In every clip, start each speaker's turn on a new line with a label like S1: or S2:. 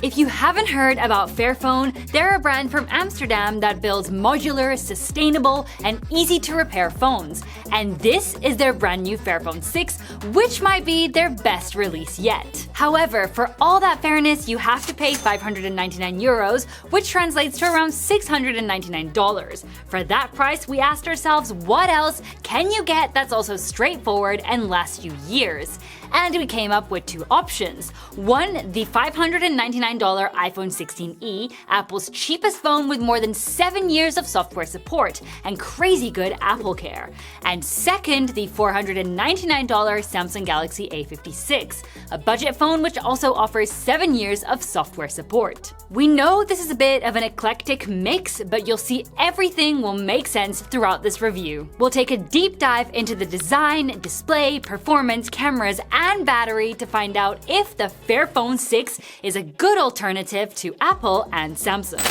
S1: If you haven't heard about Fairphone, they're a brand from Amsterdam that builds modular, sustainable, and easy-to-repair phones. And this is their brand new Fairphone 6, which might be their best release yet. However, for all that fairness, you have to pay €599, which translates to around $699. For that price, we asked ourselves, what else can you get that's also straightforward and lasts you years? And we came up with two options. One, the $599 iPhone 16e, Apple's cheapest phone with more than 7 years of software support and crazy good Apple Care. And second, the $499 Samsung Galaxy A56, a budget phone which also offers 7 years of software support. We know this is a bit of an eclectic mix, but you'll see everything will make sense throughout this review. We'll take a deep dive into the design, display, performance, cameras, and battery to find out if the Fairphone 6 is a good alternative to Apple and Samsung.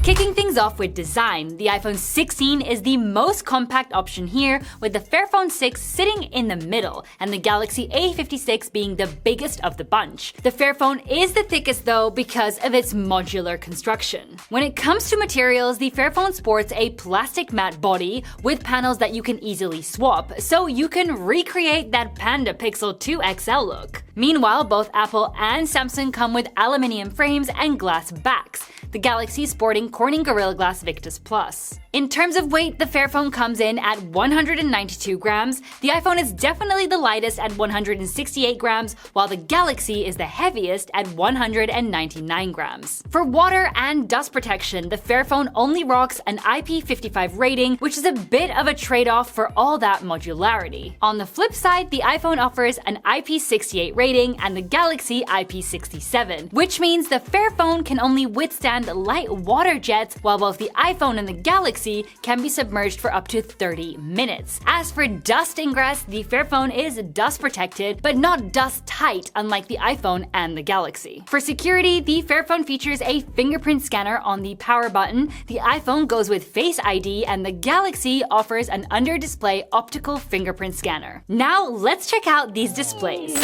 S1: Kicking things off with design, the iPhone 16 is the most compact option here, with the Fairphone 6 sitting in the middle, and the Galaxy A56 being the biggest of the bunch. The Fairphone is the thickest though because of its modular construction. When it comes to materials, the Fairphone sports a plastic matte body with panels that you can easily swap, so you can recreate that Panda Pixel 2 XL look. Meanwhile, both Apple and Samsung come with aluminium frames and glass backs, the Galaxy sporting Corning Gorilla Glass Victus Plus. In terms of weight, the Fairphone comes in at 192 grams, the iPhone is definitely the lightest at 168 grams, while the Galaxy is the heaviest at 199 grams. For water and dust protection, the Fairphone only rocks an IP55 rating, which is a bit of a trade-off for all that modularity. On the flip side, the iPhone offers an IP68 rating and the Galaxy IP67, which means the Fairphone can only withstand light water jets, while both the iPhone and the Galaxy can be submerged for up to 30 minutes. As for dust ingress, the Fairphone is dust protected, but not dust tight, unlike the iPhone and the Galaxy. For security, the Fairphone features a fingerprint scanner on the power button, the iPhone goes with Face ID, and the Galaxy offers an under-display optical fingerprint scanner. Now let's check out these displays.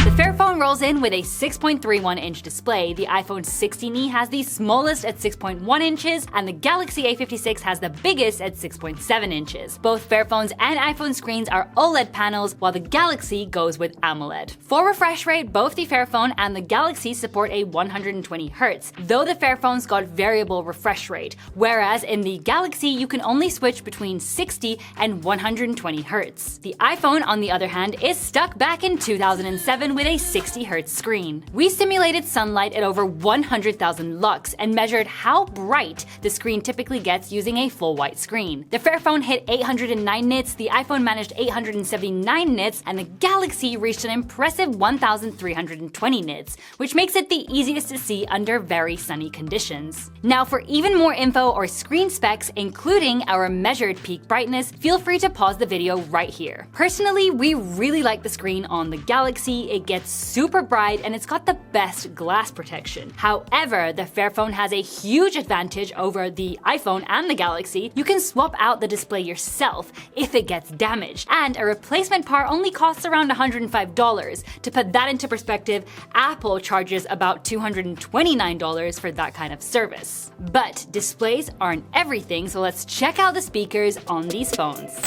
S1: The Fairphone rolls in with a 6.31-inch display, the iPhone 16e has the smallest at 6.1 inches, and the Galaxy A56 has the biggest at 6.7 inches. Both Fairphones and iPhone screens are OLED panels, while the Galaxy goes with AMOLED. For refresh rate, both the Fairphone and the Galaxy support a 120Hz, though the Fairphone's got variable refresh rate, whereas in the Galaxy you can only switch between 60 and 120Hz. The iPhone, on the other hand, is stuck back in 2007 with a 60Hz screen. We simulated sunlight at over 100,000 lux and measured how bright the screen typically gets using a full white screen. The Fairphone hit 809 nits, the iPhone managed 879 nits, and the Galaxy reached an impressive 1,320 nits, which makes it the easiest to see under very sunny conditions. Now for even more info or screen specs, including our measured peak brightness, feel free to pause the video right here. Personally, we really like the screen on the Galaxy. It gets super bright and it's got the best glass protection. However, the Fairphone has a huge advantage over the iPhone and the Galaxy. You can swap out the display yourself if it gets damaged, and a replacement part only costs around $105. To put that into perspective, Apple charges about $229 for that kind of service. But displays aren't everything, so let's check out the speakers on these phones.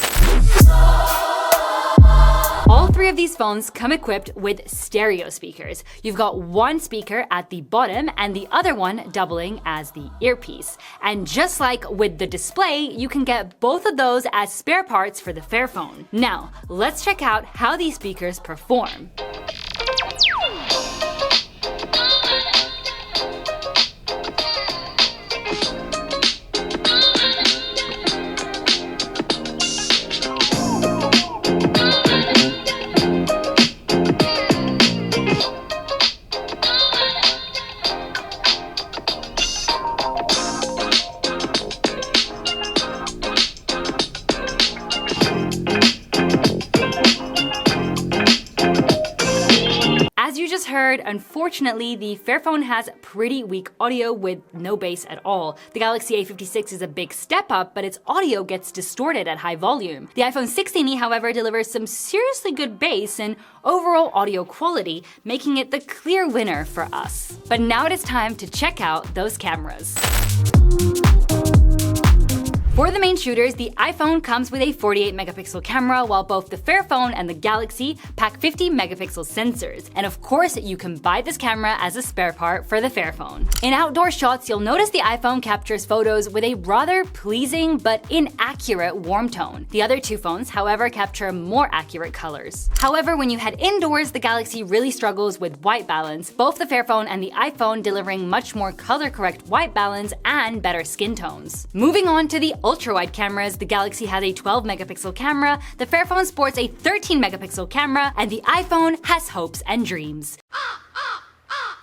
S1: All three of these phones come equipped with stereo speakers. You've got one speaker at the bottom and the other one doubling as the earpiece. And just like with the display, you can get both of those as spare parts for the Fairphone. Now, let's check out how these speakers perform. just heard, unfortunately, the Fairphone has pretty weak audio with no bass at all. The Galaxy A56 is a big step up, but its audio gets distorted at high volume. The iPhone 16e, however, delivers some seriously good bass and overall audio quality, making it the clear winner for us. But now it is time to check out those cameras. For the main shooters, the iPhone comes with a 48 megapixel camera, while both the Fairphone and the Galaxy pack 50 megapixel sensors. And of course, you can buy this camera as a spare part for the Fairphone. In outdoor shots, you'll notice the iPhone captures photos with a rather pleasing but inaccurate warm tone. The other two phones, however, capture more accurate colors. However, when you head indoors, the Galaxy really struggles with white balance, both the Fairphone and the iPhone delivering much more color-correct white balance and better skin tones. Moving on to the ultra-wide cameras, the Galaxy has a 12 megapixel camera, the Fairphone sports a 13 megapixel camera, and the iPhone has hopes and dreams.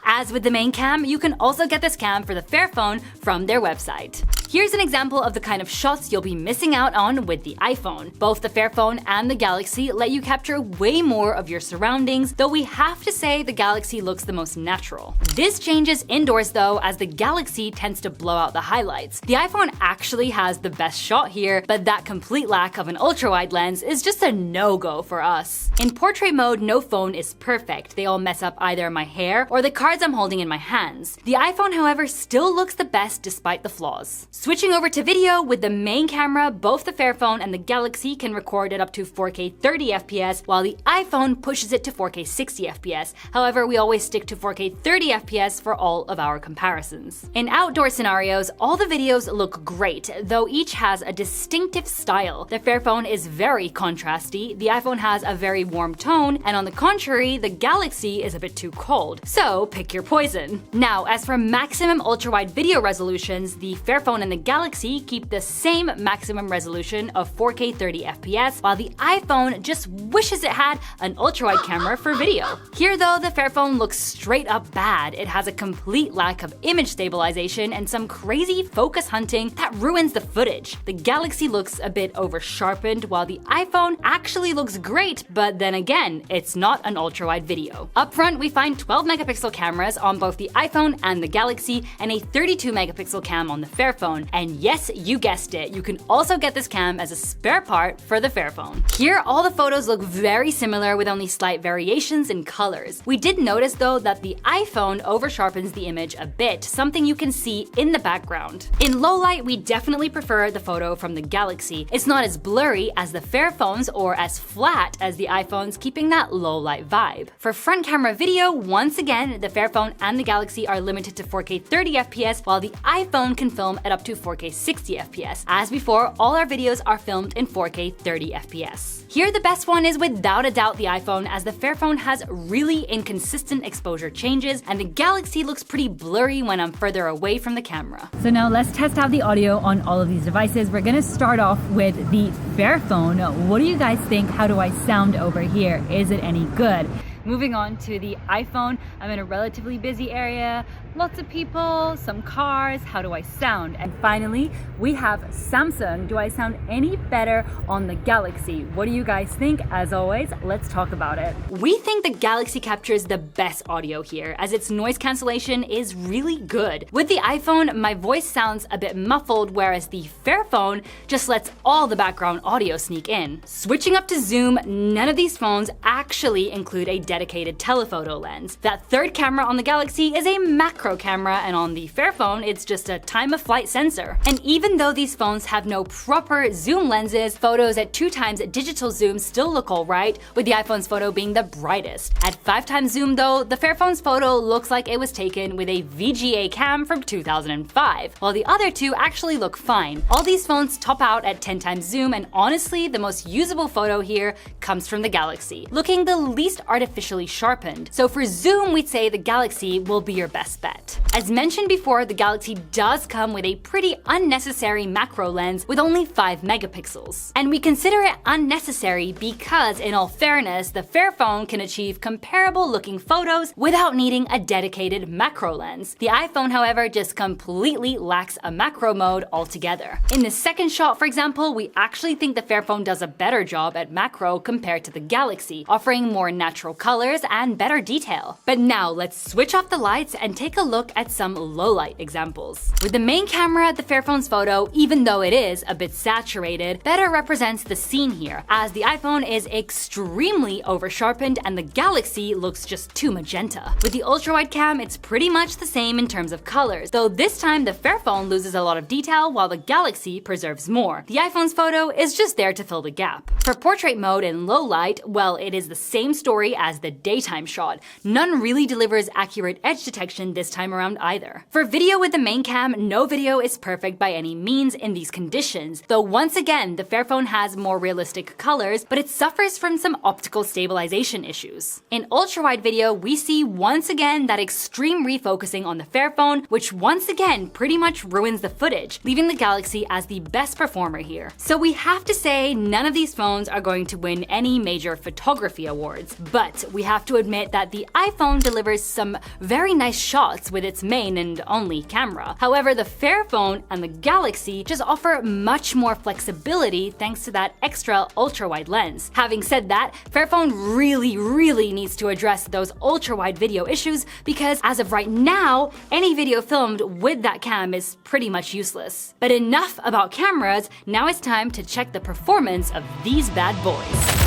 S1: As with the main cam, you can also get this cam for the Fairphone from their website. Here's an example of the kind of shots you'll be missing out on with the iPhone. Both the Fairphone and the Galaxy let you capture way more of your surroundings, though we have to say the Galaxy looks the most natural. This changes indoors though, as the Galaxy tends to blow out the highlights. The iPhone actually has the best shot here, but that complete lack of an ultra-wide lens is just a no-go for us. In portrait mode, no phone is perfect. They all mess up either my hair or the cards I'm holding in my hands. The iPhone, however, still looks the best despite the flaws. Switching over to video, with the main camera, both the Fairphone and the Galaxy can record at up to 4K 30 FPS, while the iPhone pushes it to 4K 60 FPS. However, we always stick to 4K 30 FPS for all of our comparisons. In outdoor scenarios, all the videos look great, though each has a distinctive style. The Fairphone is very contrasty, the iPhone has a very warm tone, and on the contrary, the Galaxy is a bit too cold. So pick your poison. Now, as for maximum ultra-wide video resolutions, the Fairphone and the Galaxy keep the same maximum resolution of 4K 30 FPS, while the iPhone just wishes it had an ultra-wide camera for video. Here though, the Fairphone looks straight up bad. It has a complete lack of image stabilization and some crazy focus hunting that ruins the footage. The Galaxy looks a bit over-sharpened, while the iPhone actually looks great, but then again, it's not an ultra-wide video. Up front, we find 12 megapixel cameras on both the iPhone and the Galaxy, and a 32 megapixel cam on the Fairphone. And yes, you guessed it, you can also get this cam as a spare part for the Fairphone. Here, all the photos look very similar with only slight variations in colors. We did notice though that the iPhone over-sharpens the image a bit, something you can see in the background. In low light, we definitely prefer the photo from the Galaxy. It's not as blurry as the Fairphones or as flat as the iPhones, keeping that low light vibe. For front camera video, once again, the Fairphone and the Galaxy are limited to 4K 30 FPS, while the iPhone can film at up to 4K 60 FPS. As before, all our videos are filmed in 4K 30 FPS. Here, the best one is without a doubt the iPhone, as the Fairphone has really inconsistent exposure changes, and the Galaxy looks pretty blurry when I'm further away from the camera. So now let's test out the audio on all of these devices. We're gonna start off with the Fairphone. What do you guys think? How do I sound over here? Is it any good? Moving on to the iPhone, I'm in a relatively busy area, lots of people, some cars. How do I sound? And finally, we have Samsung. Do I sound any better on the Galaxy? What do you guys think? As always, let's talk about it. We think the Galaxy captures the best audio here, as its noise cancellation is really good. With the iPhone, my voice sounds a bit muffled, whereas the Fairphone just lets all the background audio sneak in. Switching up to zoom, none of these phones actually include a dedicated telephoto lens. That third camera on the Galaxy is a macro camera, and on the Fairphone, it's just a time-of-flight sensor. And even though these phones have no proper zoom lenses, photos at 2x digital zoom still look alright, with the iPhone's photo being the brightest. At 5x zoom though, the Fairphone's photo looks like it was taken with a VGA cam from 2005, while the other two actually look fine. All these phones top out at 10x zoom, and honestly, the most usable photo here comes from the Galaxy, looking the least artificially sharpened. So for zoom, we'd say the Galaxy will be your best bet. As mentioned before, the Galaxy does come with a pretty unnecessary macro lens with only 5 megapixels. And we consider it unnecessary because, in all fairness, the Fairphone can achieve comparable looking photos without needing a dedicated macro lens. The iPhone, however, just completely lacks a macro mode altogether. In the second shot, for example, we actually think the Fairphone does a better job at macro compared to the Galaxy, offering more natural color colors and better detail. But now let's switch off the lights and take a look at some low-light examples. With the main camera, the Fairphone's photo, even though it is a bit saturated, better represents the scene here, as the iPhone is extremely over-sharpened and the Galaxy looks just too magenta. With the ultra-wide cam, it's pretty much the same in terms of colors, though this time the Fairphone loses a lot of detail while the Galaxy preserves more. The iPhone's photo is just there to fill the gap. For portrait mode in low light, well, it is the same story as the daytime shot. None really delivers accurate edge detection this time around either. For video with the main cam, no video is perfect by any means in these conditions, though once again, the Fairphone has more realistic colors, but it suffers from some optical stabilization issues. In ultra-wide video, we see once again that extreme refocusing on the Fairphone, which once again pretty much ruins the footage, leaving the Galaxy as the best performer here. So we have to say none of these phones are going to win any major photography awards, but we have to admit that the iPhone delivers some very nice shots with its main and only camera. However, the Fairphone and the Galaxy just offer much more flexibility thanks to that extra ultra-wide lens. Having said that, Fairphone really needs to address those ultra-wide video issues because as of right now, any video filmed with that cam is pretty much useless. But enough about cameras, now it's time to check the performance of these bad boys.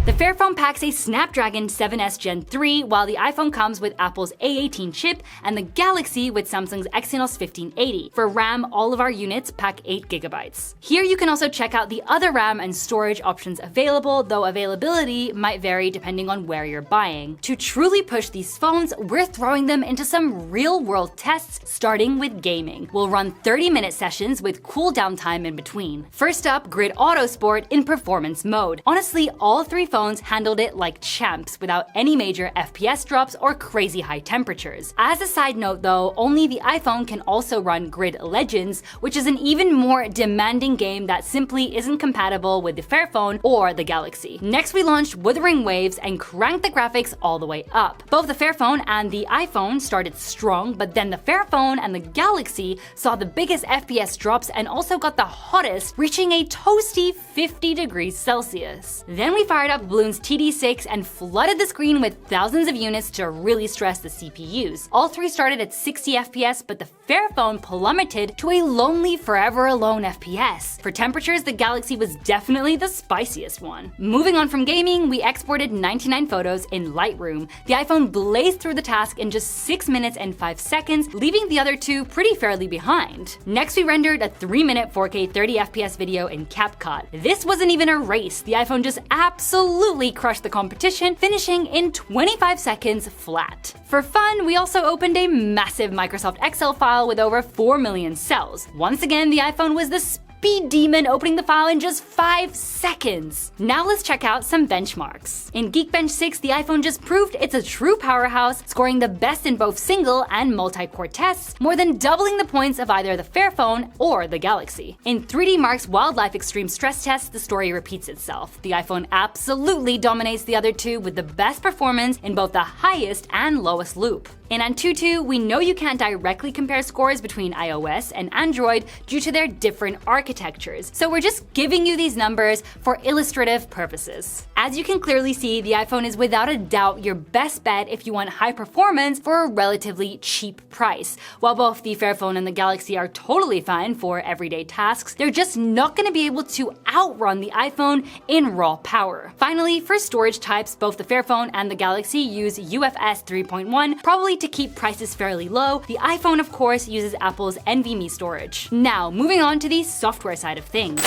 S1: The Fairphone packs a Snapdragon 7S Gen 3, while the iPhone comes with Apple's A18 chip and the Galaxy with Samsung's Exynos 1580. For RAM, all of our units pack 8GB. Here you can also check out the other RAM and storage options available, though availability might vary depending on where you're buying. To truly push these phones, we're throwing them into some real-world tests, starting with gaming. We'll run 30-minute sessions with cool-down time in between. First up, Grid Auto Sport in performance mode. Honestly, all three phones handled it like champs without any major FPS drops or crazy high temperatures. As a side note though, only the iPhone can also run Grid Legends, which is an even more demanding game that simply isn't compatible with the Fairphone or the Galaxy. Next we launched Wuthering Waves and cranked the graphics all the way up. Both the Fairphone and the iPhone started strong, but then the Fairphone and the Galaxy saw the biggest FPS drops and also got the hottest, reaching a toasty 50 degrees Celsius. Then we fired up Bloom's TD6 and flooded the screen with thousands of units to really stress the CPUs. All three started at 60 FPS, but the Fairphone plummeted to a lonely forever alone FPS. For temperatures, the Galaxy was definitely the spiciest one. Moving on from gaming, we exported 99 photos in Lightroom. The iPhone blazed through the task in just 6 minutes and 5 seconds, leaving the other two pretty fairly behind. Next, we rendered a 3-minute 4K 30 FPS video in CapCut. This wasn't even a race. The iPhone just absolutely crushed the competition, finishing in 25 seconds flat. For fun, we also opened a massive Microsoft Excel file with over 4 million cells. Once again, the iPhone was the speed demon, opening the file in just 5 seconds. Now let's check out some benchmarks. In Geekbench 6, the iPhone just proved it's a true powerhouse, scoring the best in both single and multi-core tests, more than doubling the points of either the Fairphone or the Galaxy. In 3D Mark's Wildlife Extreme Stress Test, the story repeats itself. The iPhone absolutely dominates the other two with the best performance in both the highest and lowest loop. In Antutu, we know you can't directly compare scores between iOS and Android due to their different architectures, so we're just giving you these numbers for illustrative purposes. As you can clearly see, the iPhone is without a doubt your best bet if you want high performance for a relatively cheap price. While both the Fairphone and the Galaxy are totally fine for everyday tasks, they're just not going to be able to outrun the iPhone in raw power. Finally, for storage types, both the Fairphone and the Galaxy use UFS 3.1, probably to keep prices fairly low. The iPhone, of course, uses Apple's NVMe storage. Now, moving on to the software side of things.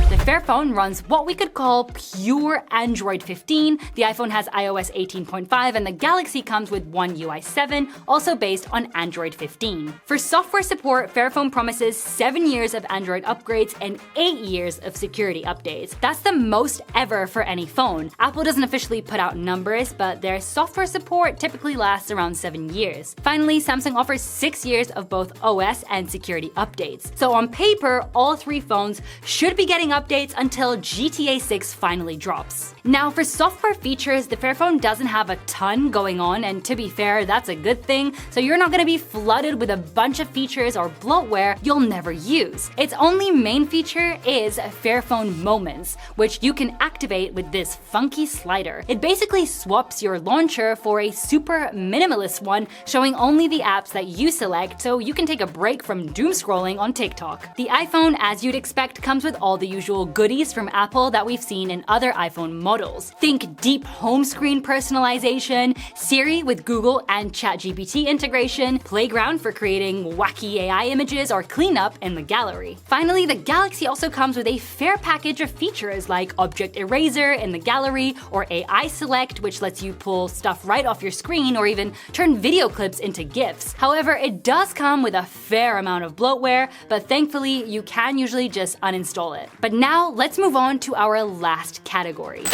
S1: The Fairphone runs what we could call pure Android 15, the iPhone has iOS 18.5, and the Galaxy comes with One UI 7, also based on Android 15. For software support, Fairphone promises 7 years of Android upgrades and 8 years of security updates. That's the most ever for any phone. Apple doesn't officially put out numbers, but their software support typically lasts around 7 years. Finally, Samsung offers 6 years of both OS and security updates. So on paper, all three phones should be getting updates updates until GTA 6 finally drops. Now, for software features, the Fairphone doesn't have a ton going on, and to be fair, that's a good thing, so you're not gonna be flooded with a bunch of features or bloatware you'll never use. Its only main feature is Fairphone Moments, which you can activate with this funky slider. It basically swaps your launcher for a super minimalist one, showing only the apps that you select, so you can take a break from doom scrolling on TikTok. The iPhone, as you'd expect, comes with all the usual goodies from Apple that we've seen in other iPhone models. Think deep home screen personalization, Siri with Google and ChatGPT integration, Playground for creating wacky AI images, or cleanup in the gallery. Finally, the Galaxy also comes with a fair package of features like Object Eraser in the gallery, or AI Select, which lets you pull stuff right off your screen or even turn video clips into GIFs. However, it does come with a fair amount of bloatware, but thankfully you can usually just uninstall it. But now let's move on to our last category.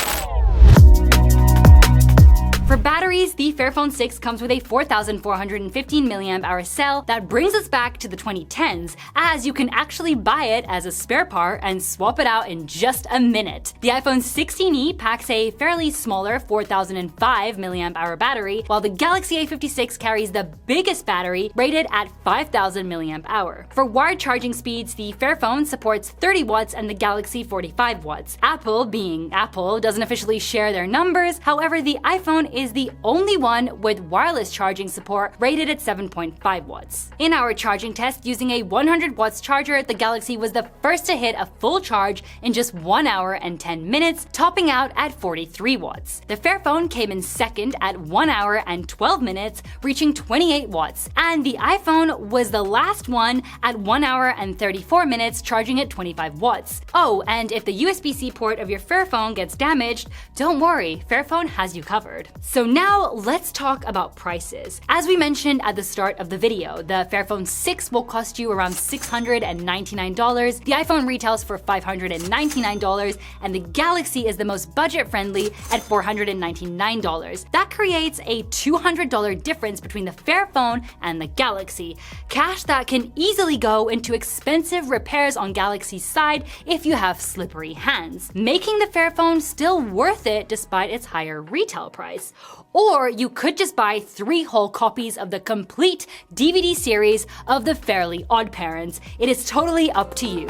S1: For batteries, the Fairphone 6 comes with a 4,415 mAh cell that brings us back to the 2010s, as you can actually buy it as a spare part and swap it out in just a minute. The iPhone 16e packs a fairly smaller 4,005 mAh battery, while the Galaxy A56 carries the biggest battery, rated at 5,000 mAh. For wired charging speeds, the Fairphone supports 30 watts and the Galaxy 45 watts. Apple, being Apple, doesn't officially share their numbers, however, the iPhone is the only one with wireless charging support, rated at 7.5 watts. In our charging test using a 100 watts charger, the Galaxy was the first to hit a full charge in just 1 hour and 10 minutes, topping out at 43 watts. The Fairphone came in second at 1 hour and 12 minutes, reaching 28 watts, and the iPhone was the last one at 1 hour and 34 minutes, charging at 25 watts. Oh, and if the USB-C port of your Fairphone gets damaged, don't worry, Fairphone has you covered. So now let's talk about prices. As we mentioned at the start of the video, the Fairphone 6 will cost you around $699, the iPhone retails for $599, and the Galaxy is the most budget-friendly at $499. That creates a $200 difference between the Fairphone and the Galaxy, cash that can easily go into expensive repairs on Galaxy's side if you have slippery hands, making the Fairphone still worth it despite its higher retail price. Or you could just buy 3 whole copies of the complete DVD series of The Fairly OddParents. It is totally up to you.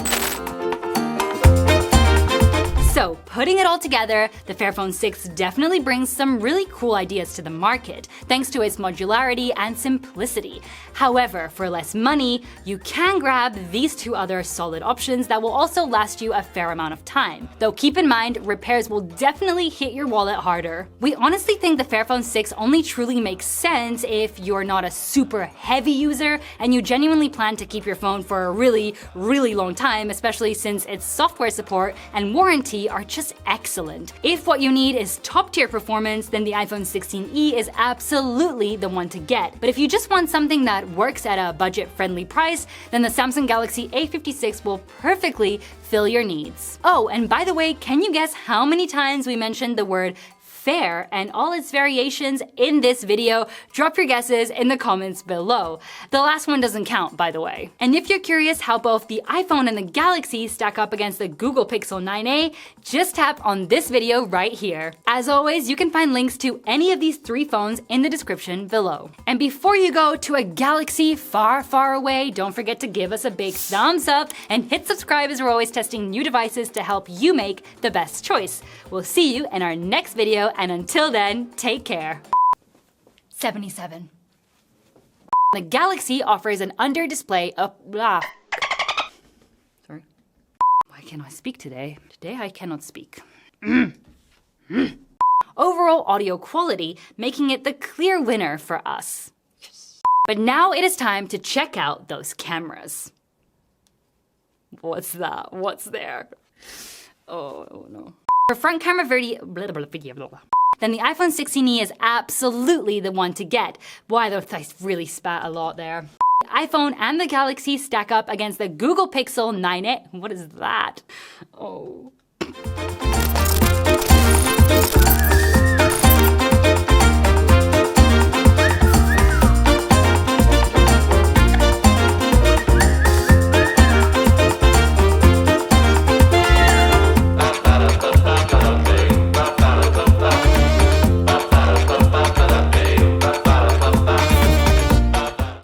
S1: So, putting it all together, the Fairphone 6 definitely brings some really cool ideas to the market, thanks to its modularity and simplicity. However, for less money, you can grab these 2 other solid options that will also last you a fair amount of time. Though keep in mind, repairs will definitely hit your wallet harder. We honestly think the Fairphone 6 only truly makes sense if you're not a super heavy user and you genuinely plan to keep your phone for a really long time, especially since its software support and warranty are just excellent. If what you need is top-tier performance, then the iPhone 16e is absolutely the one to get. But if you just want something that works at a budget-friendly price, then the Samsung Galaxy A56 will perfectly fill your needs. Oh, and by the way, can you guess how many times we mentioned the word fair and all its variations in this video? Drop your guesses in the comments below. The last one doesn't count, by the way. And if you're curious how both the iPhone and the Galaxy stack up against the Google Pixel 9a, just tap on this video right here. As always, you can find links to any of these 3 phones in the description below. And before you go to a galaxy far away, don't forget to give us a big thumbs up and hit subscribe, as we're always testing new devices to help you make the best choice. We'll see you in our next video, and until then, take care. 77. The Galaxy offers an under-display Sorry. Why can't I speak today? Today I cannot speak. Overall audio quality, making it the clear winner for us. But now it is time to check out those cameras. What's that? What's there? Oh no. For front camera video, then the iPhone 16e is absolutely the one to get. Why, though, I really spat a lot there. The iPhone and the Galaxy stack up against the Google Pixel 9a. What is that? Oh.